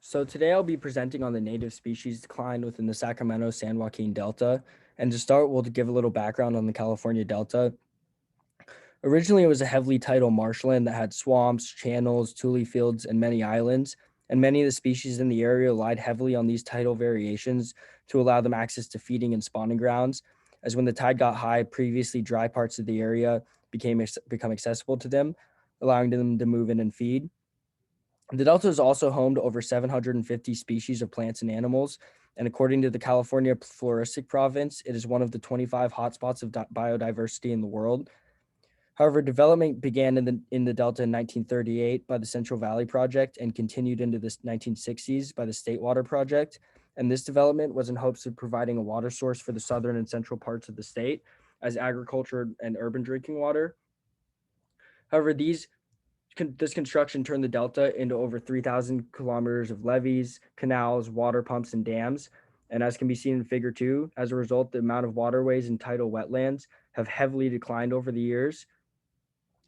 So today I'll be presenting on the native species decline within the Sacramento-San Joaquin Delta. And to start, we'll give a little background on the California Delta. Originally, it was a heavily tidal marshland that had swamps, channels, tule fields, and many islands. And many of the species in the area relied heavily on these tidal variations to allow them access to feeding and spawning grounds. As when the tide got high, previously dry parts of the area become accessible to them, allowing them to move in and feed. The Delta is also home to over 750 species of plants and animals, and according to the California Floristic Province, it is one of the 25 hotspots of biodiversity in the world. However, development began in the Delta in 1938 by the Central Valley Project and continued into the 1960s by the State Water Project. And this development was in hopes of providing a water source for the southern and central parts of the state as agriculture and urban drinking water. However, this construction turned the delta into over 3,000 kilometers of levees, canals, water pumps, and dams. And as can be seen in Figure 2, as a result, the amount of waterways and tidal wetlands have heavily declined over the years.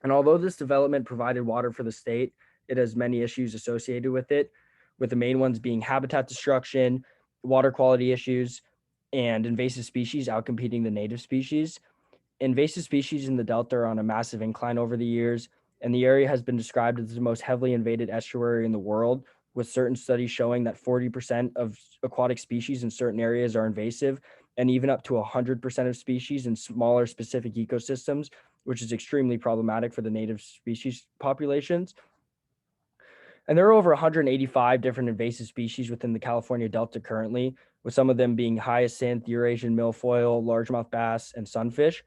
And although this development provided water for the state, it has many issues associated with it, with the main ones being habitat destruction, water quality issues, and invasive species outcompeting the native species. Invasive species in the Delta are on a massive incline over the years, and the area has been described as the most heavily invaded estuary in the world, with certain studies showing that 40% of aquatic species in certain areas are invasive, and even up to 100% of species in smaller specific ecosystems, which is extremely problematic for the native species populations. And there are over 185 different invasive species within the California Delta currently, with some of them being hyacinth, Eurasian milfoil, largemouth bass, and sunfish.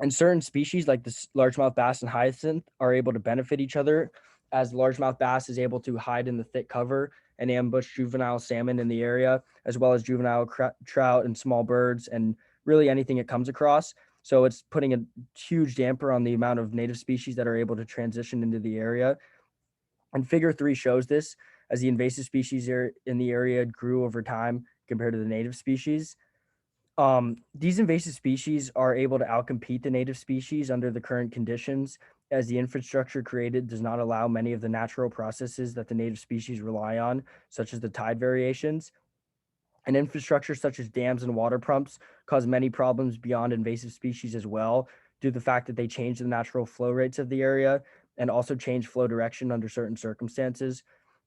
And certain species like this largemouth bass and hyacinth are able to benefit each other, as largemouth bass is able to hide in the thick cover and ambush juvenile salmon in the area, as well as juvenile trout and small birds and really anything it comes across. So it's putting a huge damper on the amount of native species that are able to transition into the area. And Figure 3 shows this as the invasive species in the area grew over time compared to the native species. These invasive species are able to outcompete the native species under the current conditions, as the infrastructure created does not allow many of the natural processes that the native species rely on, such as the tide variations. And infrastructure such as dams and water pumps cause many problems beyond invasive species as well, due to the fact that they change the natural flow rates of the area and also change flow direction under certain circumstances.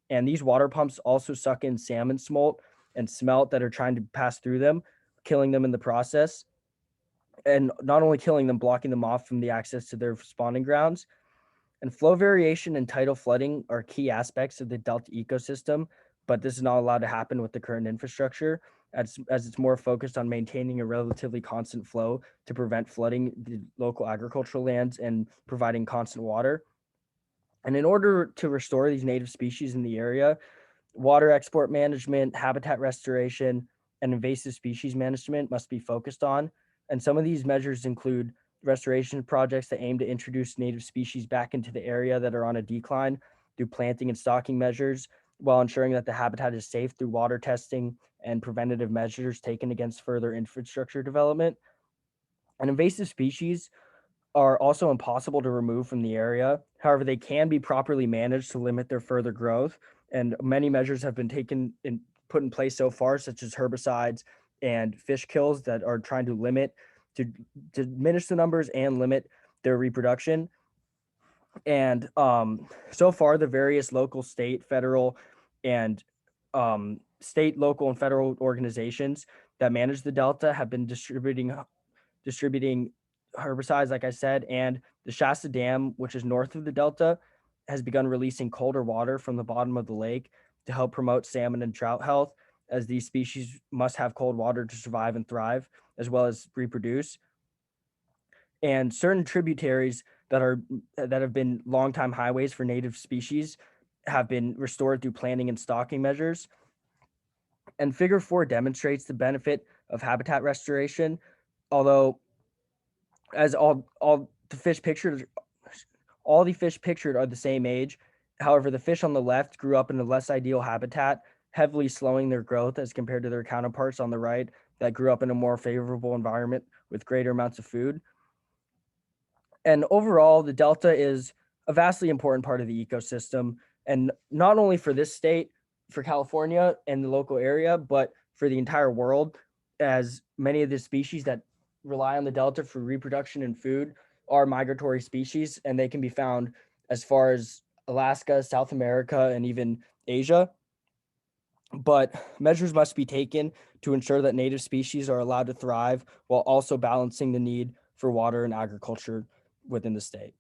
And these water pumps also suck in salmon smolt and smelt that are trying to pass through them, killing them in the process. And not only killing them, blocking them off from the access to their spawning grounds. And flow variation and tidal flooding are key aspects of the Delta ecosystem, but this is not allowed to happen with the current infrastructure, as it's more focused on maintaining a relatively constant flow to prevent flooding the local agricultural lands and providing constant water. And in order to restore these native species in the area, water export management, habitat restoration, and invasive species management must be focused on. And some of these measures include restoration projects that aim to introduce native species back into the area that are on a decline through planting and stocking measures, while ensuring that the habitat is safe through water testing and preventative measures taken against further infrastructure development. And invasive species are also impossible to remove from the area. However, they can be properly managed to limit their further growth. And many measures have been taken and put in place so far, such as herbicides and fish kills that are trying to to diminish the numbers and limit their reproduction. And so far, the various local, state, federal, and state, local, and federal organizations that manage the Delta have been distributing herbicides, like I said, and the Shasta Dam, which is north of the Delta, has begun releasing colder water from the bottom of the lake to help promote salmon and trout health, as these species must have cold water to survive and thrive, as well as reproduce. And certain tributaries that have been longtime highways for native species have been restored through planting and stocking measures. And Figure 4 demonstrates the benefit of habitat restoration, although as all the fish pictured all the fish pictured are the same age. However, the fish on the left grew up in a less ideal habitat, heavily slowing their growth as compared to their counterparts on the right that grew up in a more favorable environment with greater amounts of food. And overall, the Delta is a vastly important part of the ecosystem, and not only for this state, for California and the local area, but for the entire world, as many of the species that rely on the delta for reproduction and food are migratory species, and they can be found as far as Alaska, South America, and even Asia. But measures must be taken to ensure that native species are allowed to thrive while also balancing the need for water and agriculture within the state.